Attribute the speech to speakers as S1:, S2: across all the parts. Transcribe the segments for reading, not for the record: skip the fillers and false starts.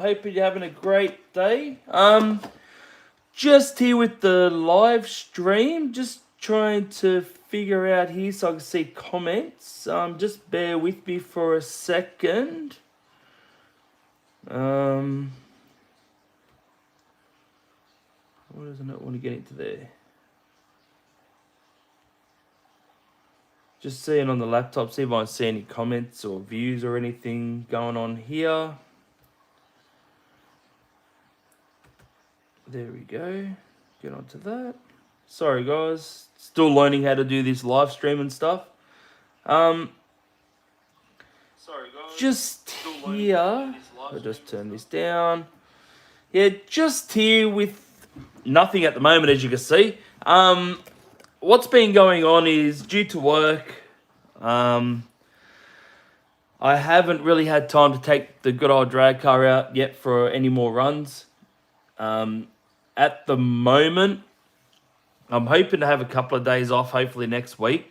S1: Hope you're having a great day. Just here with the live stream, just trying to figure out here so I can see comments. Just bear with me for a second. Why doesn't it want to get into there? Just seeing on the laptop, see if I can see any comments or views or anything going on here. There we go. Get onto that. Sorry guys, still learning how to do this live stream and stuff. Sorry guys. Just here. I'll just turn this down. Yeah, just here with nothing at the moment, as you can see. What's been going on is due to work. I haven't really had time to take the good old drag car out yet for any more runs. At the moment, I'm hoping to have a couple of days off, hopefully next week.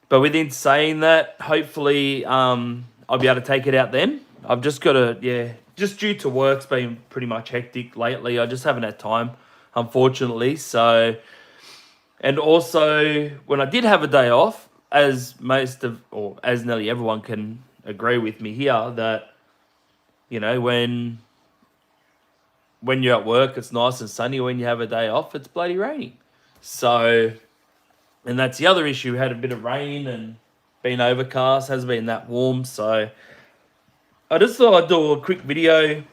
S1: But within saying that, hopefully I'll be able to take it out then. I've just got to, just due to work's been pretty much hectic lately. I just haven't had time, unfortunately. So, and also when I did have a day off, as as nearly everyone can agree with me here, that, you know, when you're at work, it's nice and sunny. When you have a day off, it's bloody raining. So, and that's the other issue. We had a bit of rain and been overcast, hasn't been that warm. So, I just thought I'd do a quick video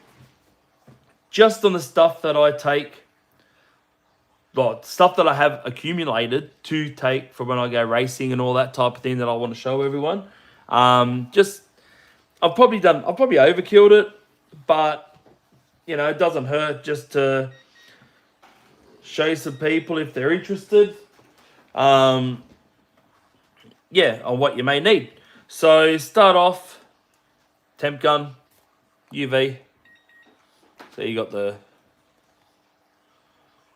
S1: just on the stuff that I take, stuff that I have accumulated to take for when I go racing and all that type of thing that I want to show everyone. I've probably overkilled it, but you know, it doesn't hurt just to show some people if they're interested. On what you may need. So start off, temp gun, UV. So you got as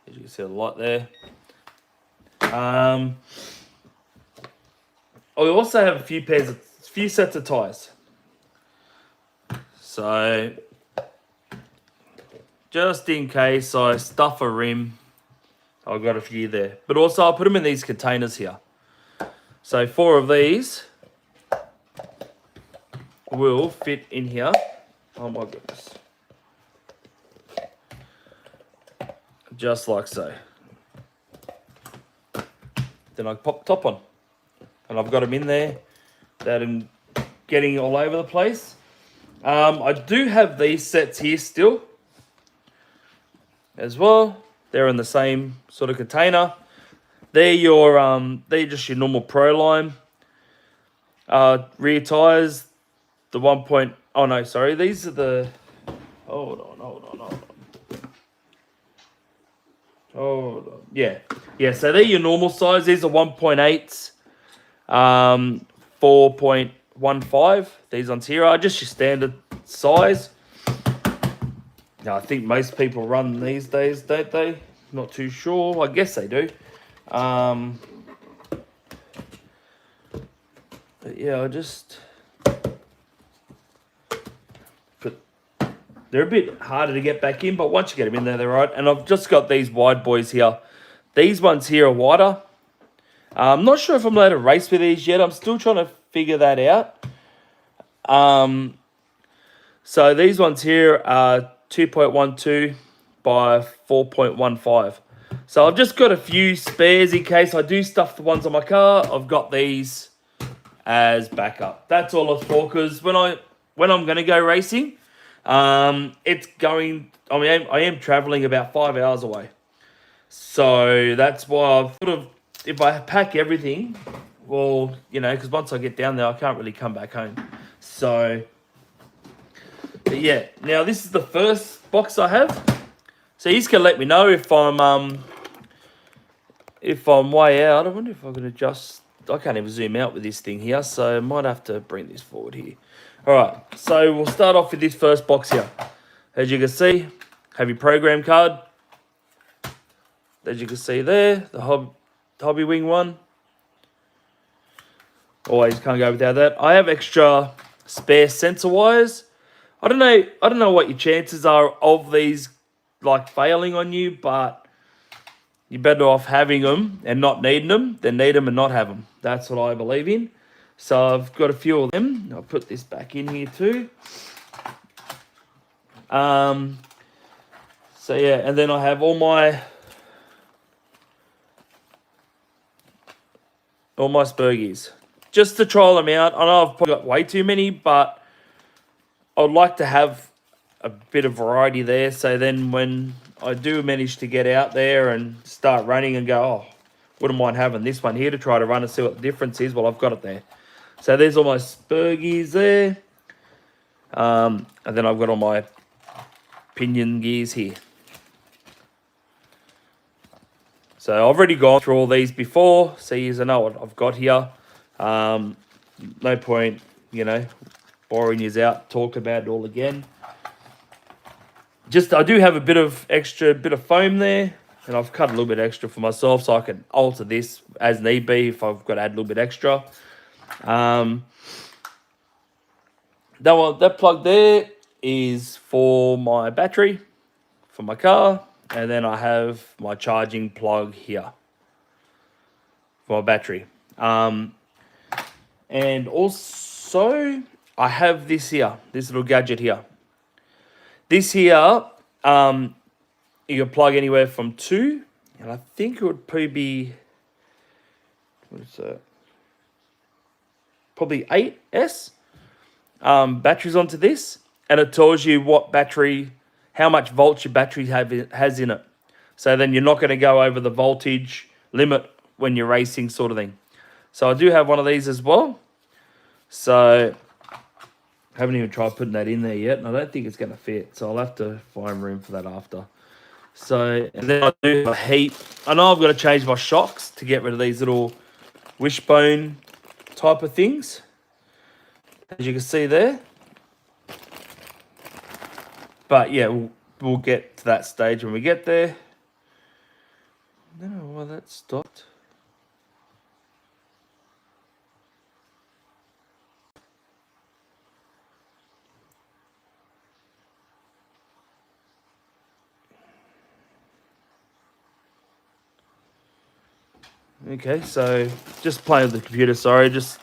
S1: you can see the light there. I also have a few sets of tires. So just in case I stuff a rim, I've got a few there. But also I'll put them in these containers here. So 4 of these will fit in here. Oh my goodness. Just like so. Then I pop top on. And I've got them in there that I'm getting all over the place. I do have these sets here still as well. They're in the same sort of container. They're just your normal Proline rear tires. The 1 point. Oh no, sorry. These are the. Hold on. Yeah. So they're your normal size. These are 1.8s, 4.15. These ones here are just your standard size. Now, I think most people run these days, don't they? Not too sure. I guess they do. But yeah, they're a bit harder to get back in, but once you get them in there, they're right. And I've just got these wide boys here. These ones here are wider. I'm not sure if I'm allowed to race with these yet. I'm still trying to figure that out. So these ones here are 2.12 by 4.15. So I've just got a few spares in case I do stuff the ones on my car. I've got these as backup. That's all it's for, because when I'm going to go racing, I am traveling about 5 hours away. So that's why I've if I pack everything, well, you know, because once I get down there, I can't really come back home. So, but yeah, now this is the first box I have. So he's gonna let me know if I'm way out. I wonder if I can adjust. I can't even zoom out with this thing here, so I might have to bring this forward here. All right, so we'll start off with this first box here. As you can see, have your program card. As you can see there, the Hobbywing one. Always can't go without that. I have extra spare sensor wires. I don't know what your chances are of these like failing on you, but you're better off having them and not needing them than need them and not have them. That's what I believe in. So I've got a few of them. I'll put this back in here too. So yeah, and then I have all my Spurgies just to trial them out. I know I've probably got way too many, but I'd like to have a bit of variety there. So then when I do manage to get out there and start running and go, oh, wouldn't mind having this one here to try to run and see what the difference is. Well, I've got it there. So there's all my Spurgies there. And then I've got all my pinion gears here. So I've already gone through all these before, so you know what I've got here. No point, boring you out, talk about it all again. I do have a bit of foam there, and I've cut a little bit extra for myself, so I can alter this as need be if I've got to add a little bit extra. That plug there is for my battery, for my car. And then I have my charging plug here for my battery. And also I have this here, this little gadget here. This here, you can plug anywhere from 2, and I think it would probably be, what is that? Probably 8S batteries onto this, and it tells you how much volts your battery has in it. So then you're not going to go over the voltage limit when you're racing, sort of thing. So I do have one of these as well. So I haven't even tried putting that in there yet, and I don't think it's going to fit. So I'll have to find room for that after. So, and then I do have a heap. I know I've got to change my shocks to get rid of these little wishbone type of things, as you can see there. But yeah, we'll get to that stage when we get there. I don't know why that stopped. Okay, so just playing with the computer, sorry. Just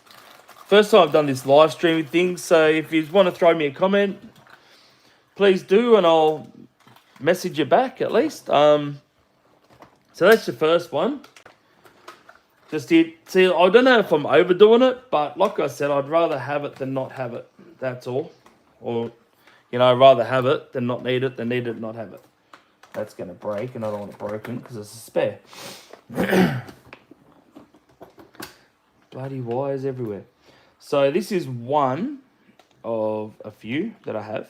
S1: first time I've done this live streaming thing, so if you want to throw me a comment, please do, and I'll message you back at least. So that's the first one. See, I don't know if I'm overdoing it, but like I said, I'd rather have it than not have it. That's all. Or, I'd rather have it than not need it, than need it and not have it. That's going to break, and I don't want it broken because it's a spare. Bloody wires everywhere. So this is one of a few that I have.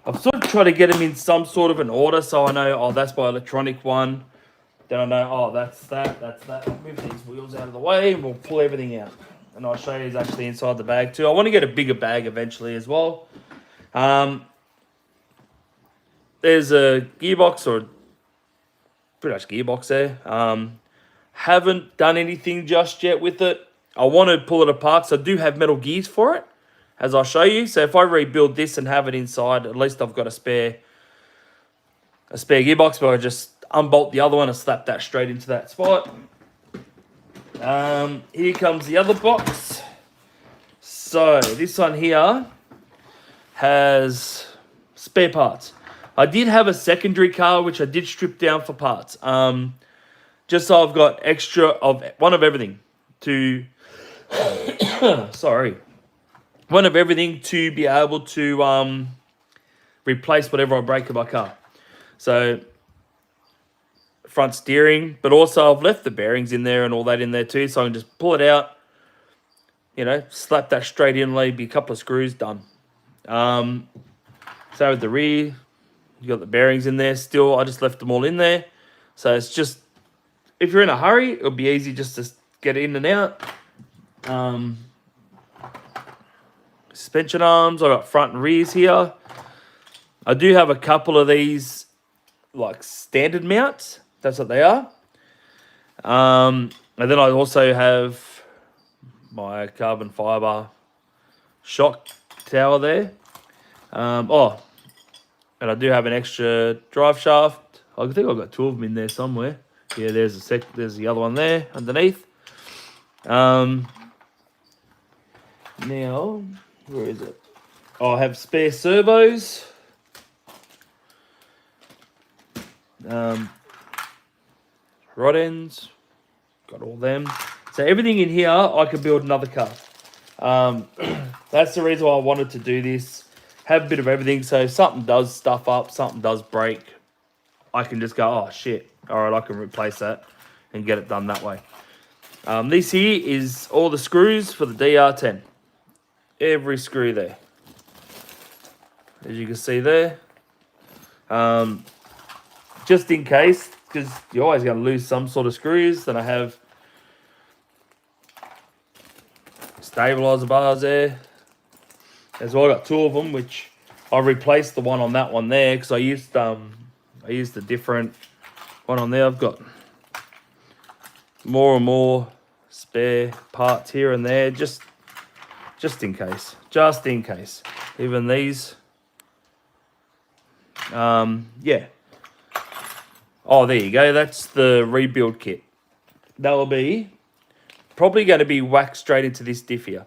S1: I've sort of tried to get them in some sort of an order, so I know, oh, that's my electronic one. Then I know, oh, that's that. I'll move these wheels out of the way, and we'll pull everything out. And I'll show you it's actually inside the bag too. I want to get a bigger bag eventually as well. There's a gearbox, or pretty much gearbox there. Haven't done anything just yet with it. I want to pull it apart, so I do have metal gears for it, as I'll show you. So if I rebuild this and have it inside, at least I've got a spare gearbox, but I just unbolt the other one and slap that straight into that spot. Here comes the other box. So this one here has spare parts. I did have a secondary car, which I did strip down for parts. Just so I've got extra of one of everything to, one of everything to be able to replace whatever I break in my car. So front steering, but also I've left the bearings in there and all that in there too, so I can just pull it out, slap that straight in, maybe a couple of screws, done. So with the rear, you got the bearings in there still. I just left them all in there. So it's just, if you're in a hurry, it'll be easy just to get in and out. Suspension arms, I got front and rears here. I do have a couple of these like standard mounts. That's what they are. And then I also have my carbon fiber shock tower there. Oh, and I do have an extra drive shaft. I think I've got 2 of them in there somewhere. Yeah, there's the other one there underneath. Now, where is it? Oh, I have spare servos. Rod ends. Got all them. So everything in here, I could build another car. That's the reason why I wanted to do this. Have a bit of everything. So if something does stuff up, something does break, I can just go, oh shit. All right, I can replace that and get it done that way. This here is all the screws for the DR10. Every screw there. As you can see there. Just in case, because you're always going to lose some sort of screws. Then I have stabilizer bars there. As well, I got 2 of them, which I replaced the one on that one there because I used a different one on there. I've got more and more spare parts here and there, just in case. Just in case. Even these. Yeah. Oh, there you go. That's the rebuild kit. That will be probably going to be whacked straight into this diff here.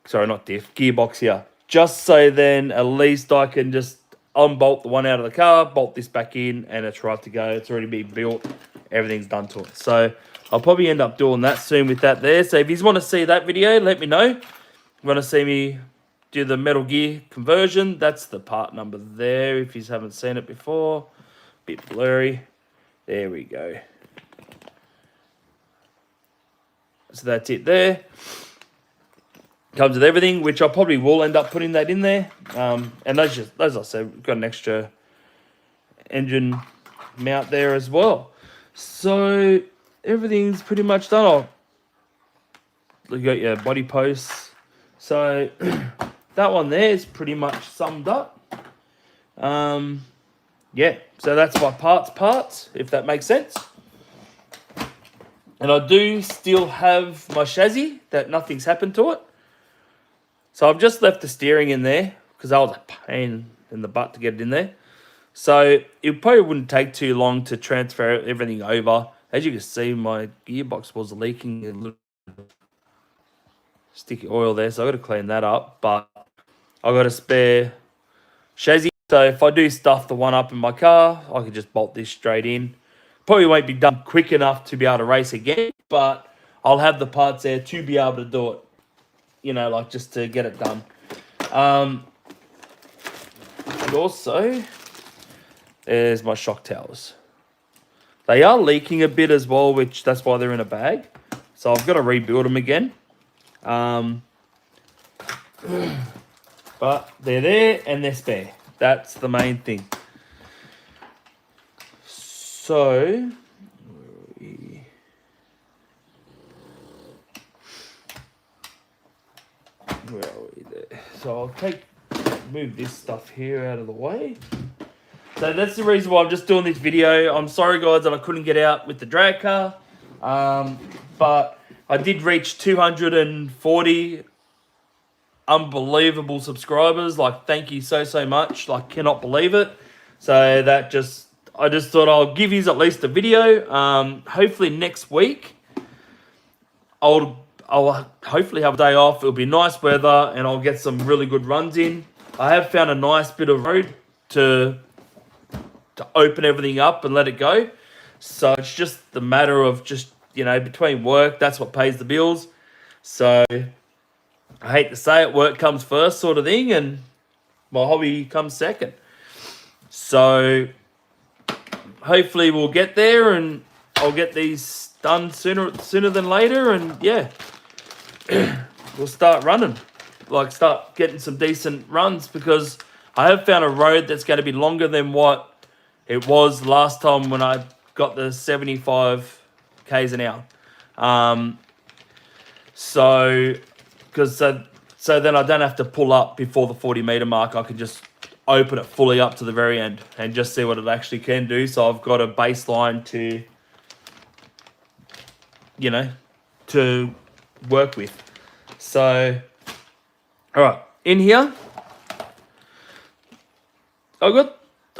S1: Sorry, not diff, gearbox here. Just so then at least I can just unbolt the one out of the car, bolt this back in, and it's right to go. It's already been built. Everything's done to it. So I'll probably end up doing that soon with that there. So if you want to see that video, let me know. If you want to see me do the Metal Gear conversion, that's the part number there if you haven't seen it before. Bit blurry. There we go. So that's it there. Comes with everything, which I probably will end up putting that in there. And as I said, we've got an extra engine mount there as well. So everything's pretty much done. You got your body posts. So that one there is pretty much summed up. Yeah, so that's my parts, if that makes sense. And I do still have my chassis that nothing's happened to it. So I've just left the steering in there because that was a pain in the butt to get it in there. So it probably wouldn't take too long to transfer everything over. As you can see, my gearbox was leaking a little sticky oil there, so I've got to clean that up. But I've got a spare chassis. So if I do stuff the one up in my car, I can just bolt this straight in. Probably won't be done quick enough to be able to race again, but I'll have the parts there to be able to do it. You know, like just to get it done. And also, there's my shock towers. They are leaking a bit as well, which that's why they're in a bag. So I've got to rebuild them again. But they're there and they're spare. That's the main thing. So, where are we there? So I'll move this stuff here out of the way. So that's the reason why I'm just doing this video. I'm sorry guys that I couldn't get out with the drag car. But I did reach 240 unbelievable subscribers. Like, thank you so much. Like, cannot believe it. So that I just thought I'll give you at least a video. Hopefully next week I'll hopefully have a day off. It'll be nice weather and I'll get some really good runs in. I have found a nice bit of road to open everything up and let it go. So it's just the matter of just, you know, between work, that's what pays the bills. So I hate to say it, work comes first sort of thing and my hobby comes second. So hopefully we'll get there and I'll get these done sooner than later, and yeah, we'll start running. Like, start getting some decent runs, because I have found a road that's going to be longer than what it was last time when I got the 75 k's an hour. So then I don't have to pull up before the 40-meter mark. I can just open it fully up to the very end and just see what it actually can do. So I've got a baseline to, you know, to work with. So, all right, in here,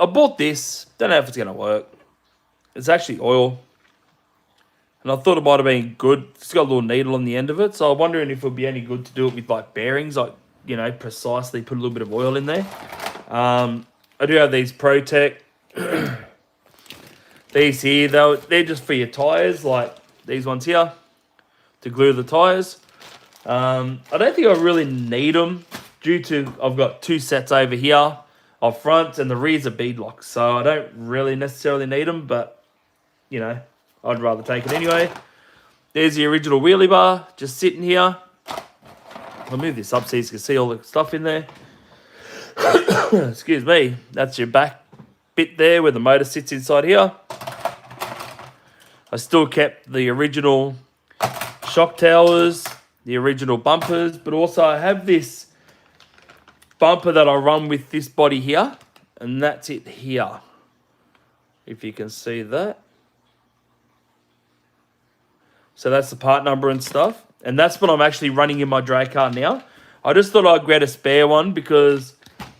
S1: I bought this. Don't know if it's gonna work. It's actually oil. And I thought it might have been good. It's got a little needle on the end of it. So I'm wondering if it would be any good to do it with like bearings, like, you know, precisely put a little bit of oil in there. I do have these ProTech. These here, they're just for your tyres, like these ones here, to glue the tyres. I don't think I really need them due to I've got 2 sets over here of front and the rears are beadlocks. So I don't really necessarily need them, but, you know, I'd rather take it anyway. There's the original wheelie bar just sitting here. I'll move this up so you can see all the stuff in there. Excuse me. That's your back bit there where the motor sits inside here. I still kept the original shock towers, the original bumpers, but also I have this bumper that I run with this body here, and that's it here. If you can see that. So that's the part number and stuff. And that's what I'm actually running in my drag car now. I just thought I'd get a spare one because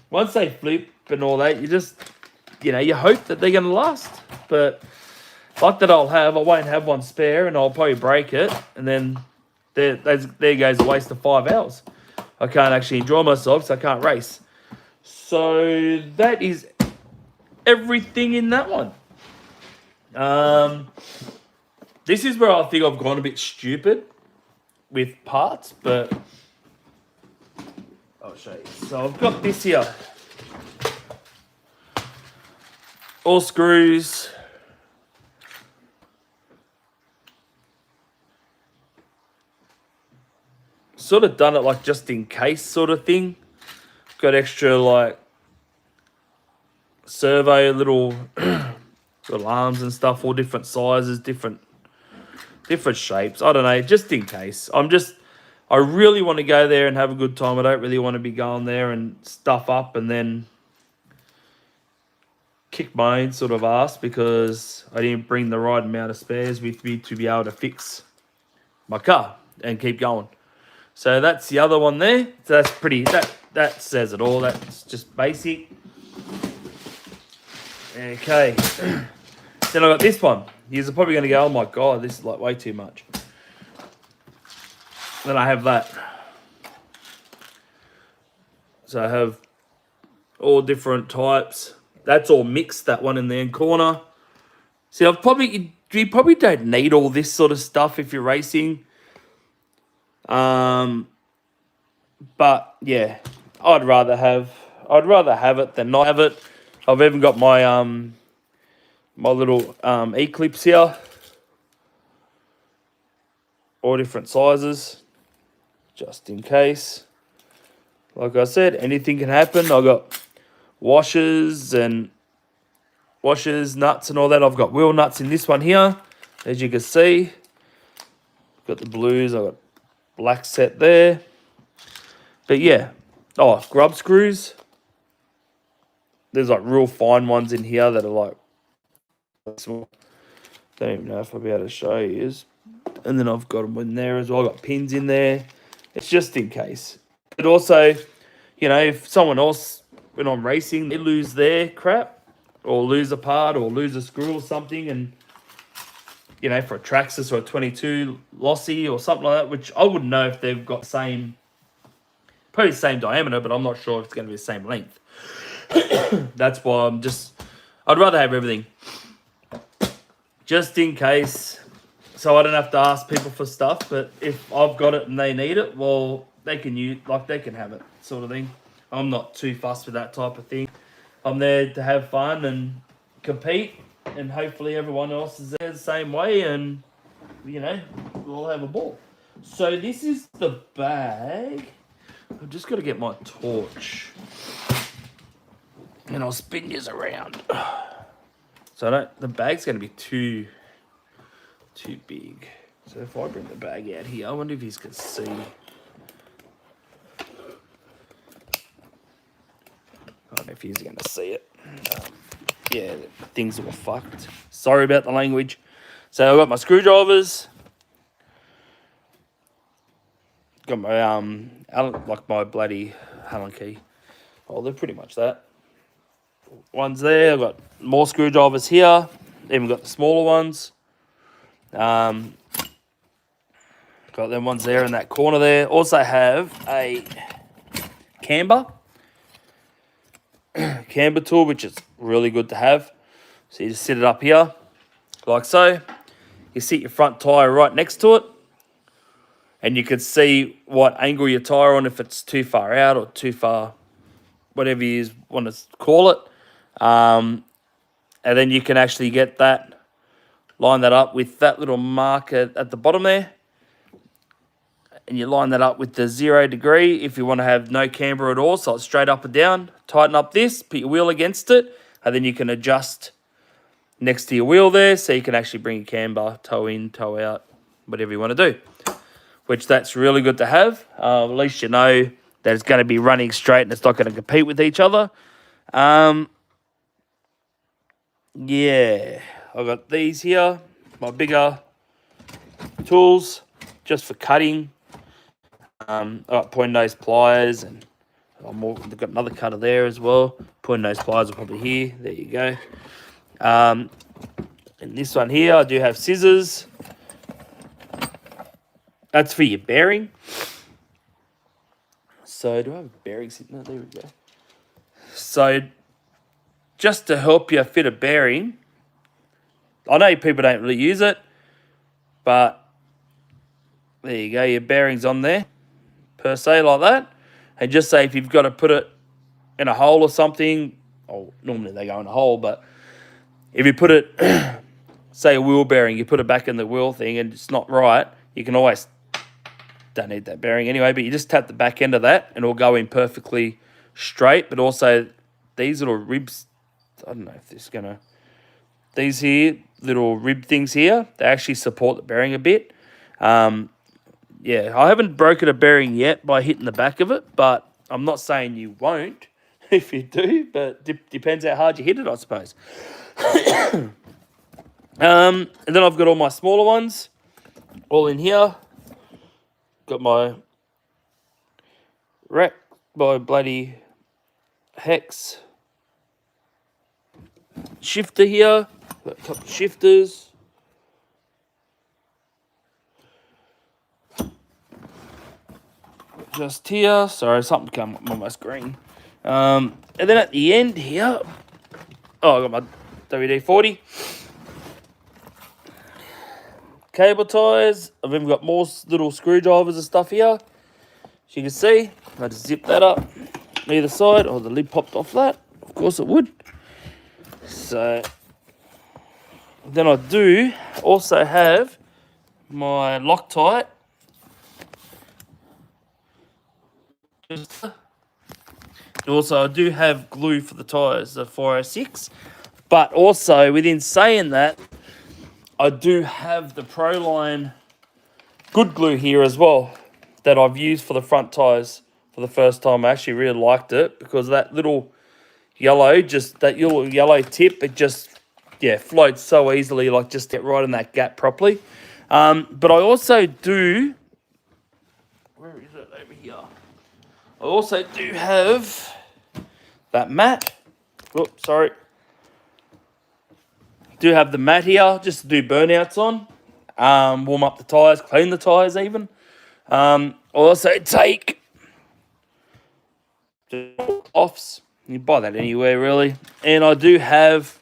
S1: once they flip and all that, you just, you know, you hope that they're going to last. But like that I won't have one spare and I'll probably break it. And then there goes a waste of 5 hours. I can't actually enjoy myself, so I can't race. So that is everything in that one. This is where I think I've gone a bit stupid with parts, but I'll show you. So I've got this here. All screws. Sort of done it like just in case sort of thing. Got extra like servo little arms and stuff, all different sizes, different shapes. I don't know, just in case. I really want to go there and have a good time. I don't really want to be going there and stuff up and then kick my own sort of ass because I didn't bring the right amount of spares with me to be able to fix my car and keep going. So that's the other one there. So that's pretty, that says it all. That's just basic. Okay. Then I got this one. You're probably going to go, oh my God, this is like way too much. Then I have that. So I have all different types. That's all mixed, that one in the end corner. See, you probably don't need all this sort of stuff if you're racing. But yeah, I'd rather have it than not have it. I've even got my my little E-clips here, all different sizes, just in case. Like I said, anything can happen. I've got washers, nuts and all that. I've got wheel nuts in this one here, as you can see. Got the blues, I've got black set there. But yeah, grub screws. There's like real fine ones in here that are like small. Don't even know if I'll be able to show you. And then I've got them in there as well. I've got pins in there. It's just in case. But also, you know, if someone else, when I'm racing, they lose their crap or lose a part or lose a screw or something, and, you know, for a Traxxas or a 22 Lossy or something like that, which I wouldn't know if they've got probably the same diameter, but I'm not sure if it's going to be the same length. That's why I'd rather have everything. Just in case, so I don't have to ask people for stuff, but if I've got it and they need it, well, they can have it, sort of thing. I'm not too fussed with that type of thing. I'm there to have fun and compete, and hopefully everyone else is there the same way, and, you know, we'll all have a ball. So this is the bag. I've just got to get my torch, and I'll spin this around. So the bag's going to be too big. So if I bring the bag out here, I wonder if you can see. I don't know if he's going to see it. Yeah, things were fucked. Sorry about the language. So I've got my screwdrivers. Got my my bloody Allen key. Oh, they're pretty much that. ones there. I've got more screwdrivers here. Even got the smaller ones. Got them ones there in that corner there. Also have a camber tool, which is really good to have. So you just sit it up here, like so. You sit your front tyre right next to it, and you can see what angle your tyre on, if it's too far out or too far, whatever you want to call it. And then you can actually get that, line that up with that little marker at the bottom there. And you line that up with the 0 degree if you want to have no camber at all, so it's straight up and down. Tighten up this, put your wheel against it, and then you can adjust next to your wheel there, so you can actually bring your camber, toe in, toe out, whatever you want to do. Which that's really good to have. At least you know that it's going to be running straight and it's not going to compete with each other. Yeah, I've got these here, my bigger tools, just for cutting. I've got point nose pliers, and I've got another cutter there as well. Point nose pliers are probably here. There you go. And this one here, I do have scissors. That's for your bearing. So do I have a bearing sitting there? There we go. So just to help you fit a bearing, I know people don't really use it, but there you go, your bearing's on there, per se, like that. And just say if you've got to put it in a hole or something, or normally they go in a hole, but if you put it, say a wheel bearing, you put it back in the wheel thing and it's not right, you can always, don't need that bearing anyway, but you just tap the back end of that and it'll go in perfectly straight. But also these little ribs, I don't know if this is going to, these here, little rib things here, they actually support the bearing a bit. Yeah, I haven't broken a bearing yet by hitting the back of it, but I'm not saying you won't if you do, but depends how hard you hit it, I suppose. And then I've got all my smaller ones all in here. Got my rack by bloody Hex shifter here. Got a couple of shifters. Just here. Sorry, something came up on my screen. And then at the end here, I got my WD-40. Cable ties. I've even got more little screwdrivers and stuff here. As you can see, I just zip that up either side. Oh, the lid popped off that. Of course it would. So then I do also have my Loctite. Also, I do have glue for the tyres, the 406. But also, within saying that, I do have the Proline good glue here as well that I've used for the front tyres for the first time. I actually really liked it because that little yellow, that little yellow tip, it just, floats so easily, like just get right in that gap properly. But I also do, where is it over here? I also do have that mat. Oops, sorry. Do have the mat here just to do burnouts on, warm up the tyres, clean the tyres even. I also take offs. You buy that anywhere really. And I do have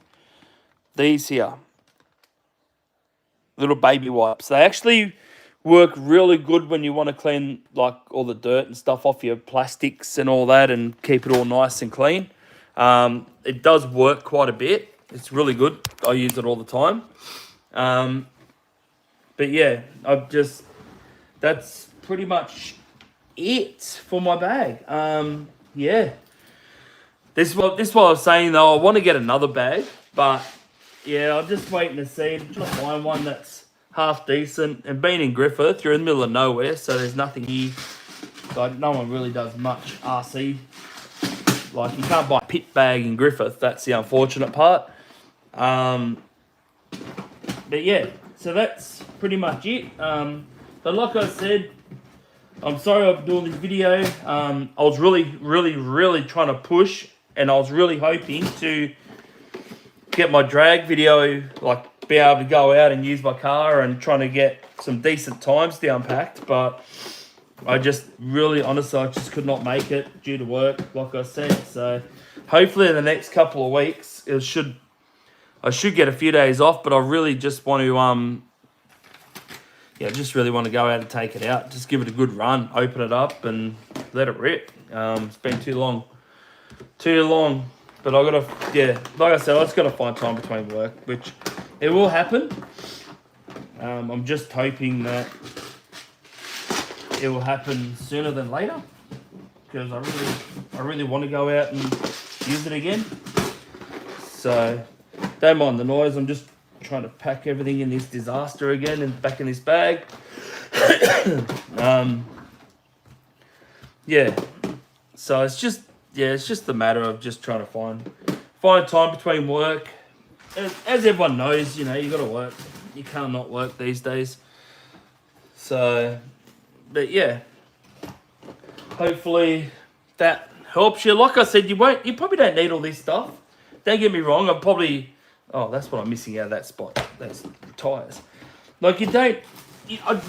S1: these here, little baby wipes. They actually work really good when you want to clean like all the dirt and stuff off your plastics and all that and keep it all nice and clean. It does work quite a bit. It's really good. I use it all the time. But yeah, that's pretty much it for my bag. Yeah. This is what I was saying though. I want to get another bag, but yeah, I'm just waiting to see. I'm trying to find one that's half decent. And being in Griffith, you're in the middle of nowhere, so there's nothing here. Like, no one really does much RC. Like, you can't buy a pit bag in Griffith. That's the unfortunate part. But yeah, so that's pretty much it. But like I said, I'm sorry I'm doing this video. I was really trying to push and I was really hoping to get my drag video, like be able to go out and use my car and trying to get some decent times down packed, but I just really, honestly, I just could not make it due to work, like I said. So hopefully in the next couple of weeks, I should get a few days off, but I really just want to, just really want to go out and take it out. Just give it a good run, open it up and let it rip. It's been too long. But I gotta, like I said, I just gotta find time between work, which it will happen. I'm just hoping that it will happen sooner than later, because I really want to go out and use it again. So don't mind the noise. I'm just trying to pack everything in this disaster again and back in this bag. So it's just a matter of just trying to find time between work. As everyone knows, you got to work. You can't not work these days. So, but yeah, hopefully that helps you. Like I said, you probably don't need all this stuff. Don't get me wrong. That's what I'm missing out of that spot. That's the tires. Like I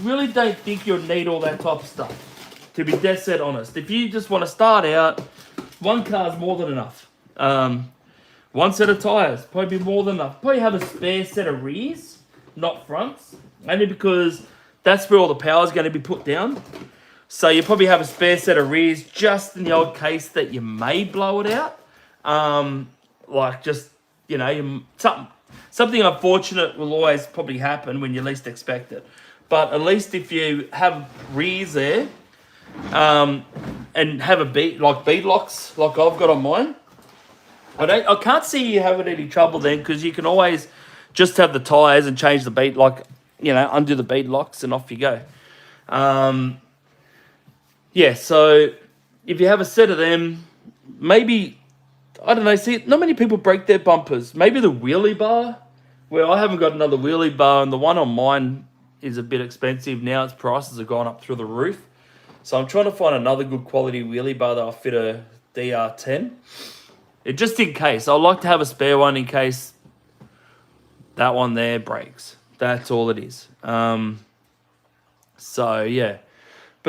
S1: really don't think you'll need all that type of stuff, to be dead set honest. If you just want to start out, one car's more than enough. One set of tires, probably more than enough. Probably have a spare set of rears, not fronts. Only because that's where all the power is going to be put down. So you probably have a spare set of rears just in the odd case that you may blow it out. Something unfortunate will always probably happen when you least expect it. But at least if you have rears there, and have bead locks like I've got on mine, I can't see you having any trouble then, because you can always just have the tires and change the bead lock, undo the bead locks and off you go. So if you have a set of them, maybe, I don't know, see, not many people break their bumpers. Maybe the wheelie bar, well, I haven't got another wheelie bar, and the one on mine is a bit expensive now. Its prices have gone up through the roof. So I'm trying to find another good quality wheelie bar that'll fit a DR10. Just in case. I'd like to have a spare one in case that one there breaks. That's all it is. But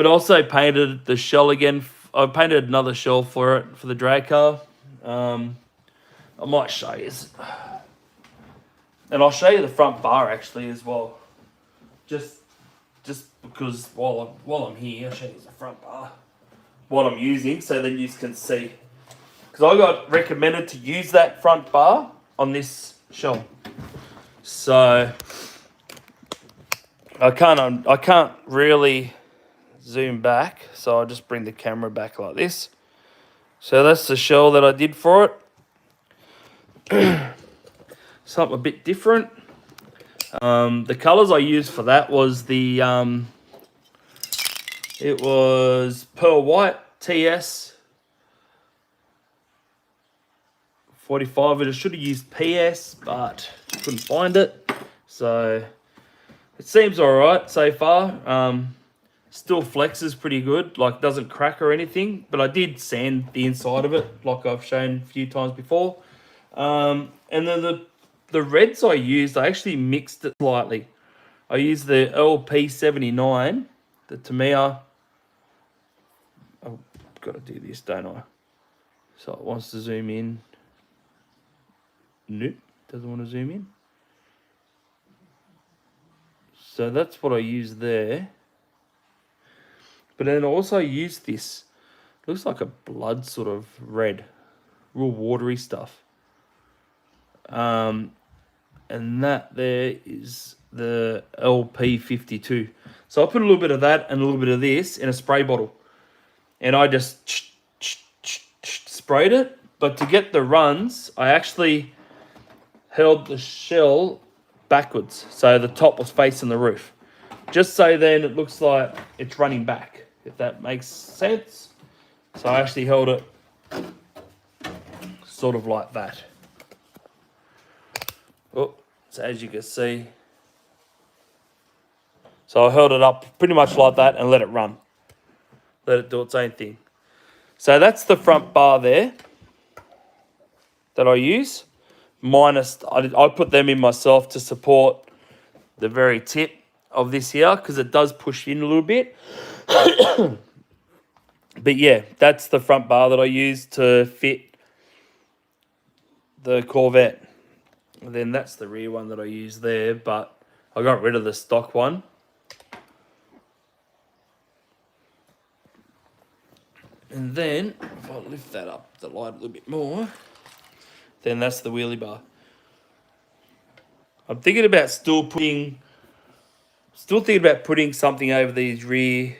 S1: also painted the shell again. I painted another shell for it, for the drag car. I might show you. And I'll show you the front bar actually as well. Just because while I'm here, I'll show you the front bar, what I'm using, so then you can see. Because I got recommended to use that front bar on this shell. So I can't really zoom back, so I'll just bring the camera back like this. So that's the shell that I did for it. Something a bit different. The colours I used for that was it was Pearl White TS 45. I should have used PS, but couldn't find it. So it seems alright so far. Still flexes pretty good, like doesn't crack or anything, but I did sand the inside of it like I've shown a few times before. And then the reds I used, I actually mixed it slightly. I used the LP79, the Tamiya. I've got to do this, don't I? So it wants to zoom in. Nope, doesn't want to zoom in. So that's what I used there. But then I also used this. Looks like a blood sort of red. Real watery stuff. And that there is the LP52. So I put a little bit of that and a little bit of this in a spray bottle. And I just sprayed it. But to get the runs, I actually held the shell backwards. So the top was facing the roof. Just so then it looks like it's running back, if that makes sense. So I actually held it sort of like that. Oh, so as you can see. So I held it up pretty much like that and let it run. Let it do its own thing. So that's the front bar there. that I use. Minus, I put them in myself to support the very tip of this here because it does push in a little bit. But yeah, that's the front bar that I use to fit the Corvette. And then that's the rear one that I use there, but I got rid of the stock one. And then, if I lift that up the light a little bit more, then that's the wheelie bar. I'm thinking about still thinking about putting something over these rear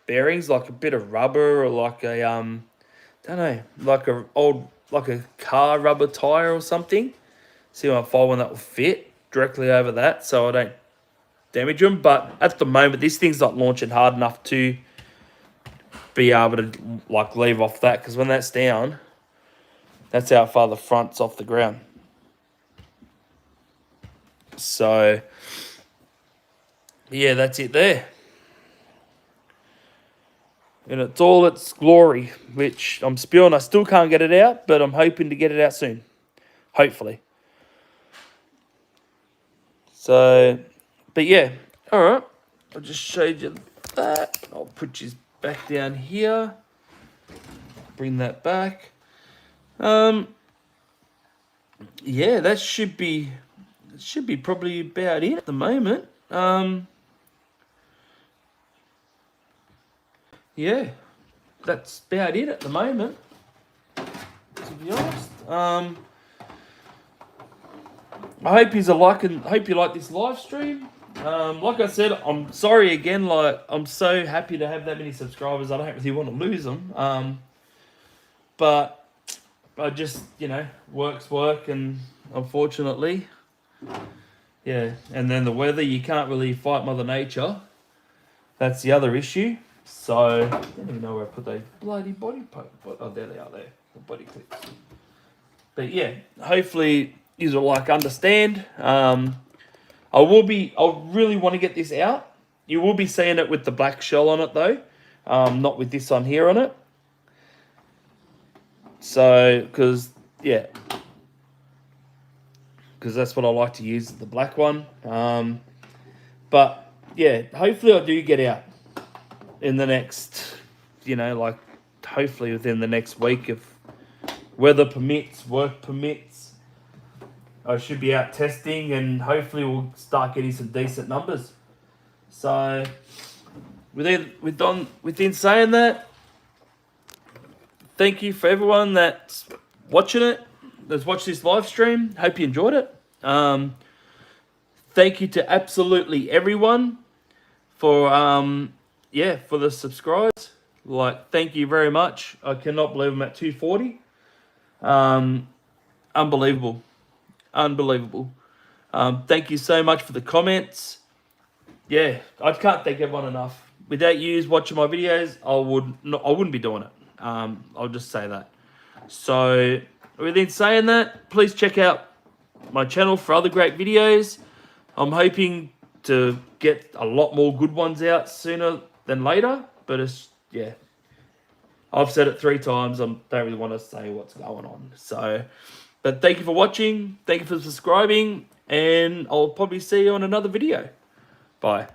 S1: bearings, like a bit of rubber or like a don't know, like a car rubber tire or something. See if I find one that will fit directly over that, so I don't damage them. But at the moment, this thing's not launching hard enough to be able to like leave off that, because when that's down, that's how far the front's off the ground. So yeah, that's it there. And it's all its glory, which I'm spewing. I still can't get it out, but I'm hoping to get it out soon. Hopefully. So, but yeah, all right. I'll just show you that. I'll put you back down here. Bring that back. Yeah, that should be probably about it at the moment. Yeah, that's about it at the moment, to be honest. I hope you like this live stream. Like I said, I'm sorry again. Like, I'm so happy to have that many subscribers. I don't really want to lose them. But I just, work's work, and unfortunately, yeah. And then the weather, you can't really fight Mother Nature. That's the other issue. So I don't even know where I put those bloody body poke. Oh, there they are. There, the body clips. But yeah, hopefully you will understand. I really want to get this out. You will be seeing it with the black shell on it though, not with this on here on it. So, because that's what I like to use, the black one. But yeah, hopefully I do get out in the next, hopefully within the next week, if weather permits, work permits. I should be out testing, and hopefully we'll start getting some decent numbers. So, within saying that, thank you for everyone that's watching it, that's watched this live stream. Hope you enjoyed it. Thank you to absolutely everyone for for the subscribes. Thank you very much. I cannot believe I'm at 240. Unbelievable. Thank you so much for the comments. Yeah, I can't thank everyone enough. Without you watching my videos, I wouldn't be doing it. I'll just say that. So, within saying that, please check out my channel for other great videos. I'm hoping to get a lot more good ones out sooner than later, but I've said it 3 times. I don't really want to say what's going on. So, but thank you for watching. Thank you for subscribing, and I'll probably see you on another video. Bye.